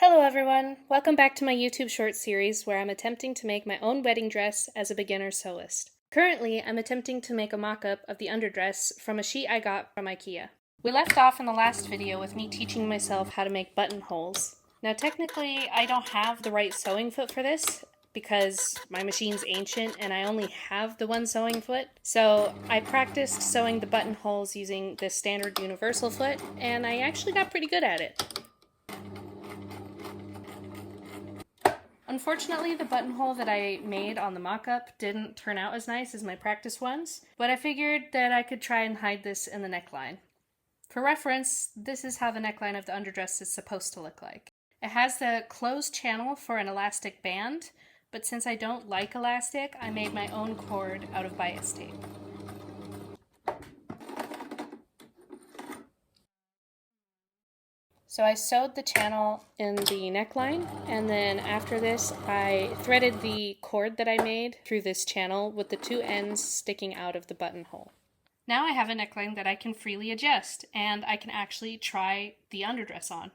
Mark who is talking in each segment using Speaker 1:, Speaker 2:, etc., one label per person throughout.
Speaker 1: Hello everyone! Welcome back to my YouTube short series where I'm attempting to make my own wedding dress as a beginner sewist. Currently, I'm attempting to make a mock-up of the underdress from a sheet I got from IKEA. We left off in the last video with me teaching myself how to make buttonholes. Now technically, I don't have the right sewing foot for this because my machine's ancient and I only have the one sewing foot. So I practiced sewing the buttonholes using this standard universal foot and I actually got pretty good at it. Unfortunately, the buttonhole that I made on the mock-up didn't turn out as nice as my practice ones, but I figured that I could try and hide this in the neckline. For reference, this is how the neckline of the underdress is supposed to look like. It has the closed channel for an elastic band, but since I don't like elastic, I made my own cord out of bias tape. So I sewed the channel in the neckline, and then after this I threaded the cord that I made through this channel with the two ends sticking out of the buttonhole. Now I have a neckline that I can freely adjust, and I can actually try the underdress on.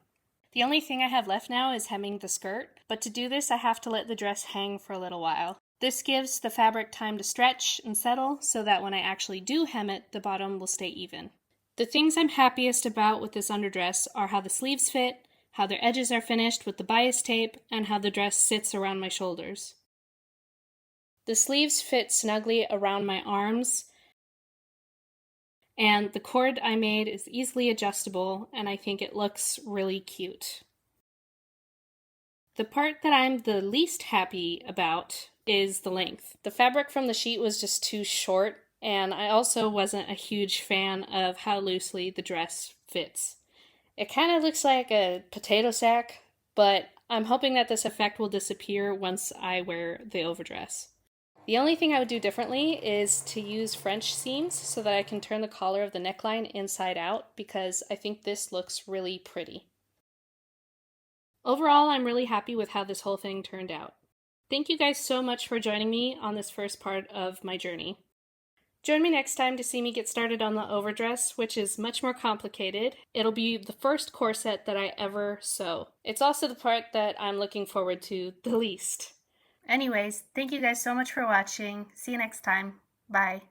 Speaker 1: The only thing I have left now is hemming the skirt, but to do this I have to let the dress hang for a little while. This gives the fabric time to stretch and settle so that when I actually do hem it, the bottom will stay even. The things I'm happiest about with this underdress are how the sleeves fit, how their edges are finished with the bias tape, and how the dress sits around my shoulders. The sleeves fit snugly around my arms, and the cord I made is easily adjustable, and I think it looks really cute. The part that I'm the least happy about is the length. The fabric from the sheet was just too short, and I also wasn't a huge fan of how loosely the dress fits. It kind of looks like a potato sack, but I'm hoping that this effect will disappear once I wear the overdress. The only thing I would do differently is to use French seams so that I can turn the collar of the neckline inside out, because I think this looks really pretty. Overall, I'm really happy with how this whole thing turned out. Thank you guys so much for joining me on this first part of my journey. Join me next time to see me get started on the overdress, which is much more complicated. It'll be the first corset that I ever sew. It's also the part that I'm looking forward to the least. Anyways, thank you guys so much for watching. See you next time. Bye.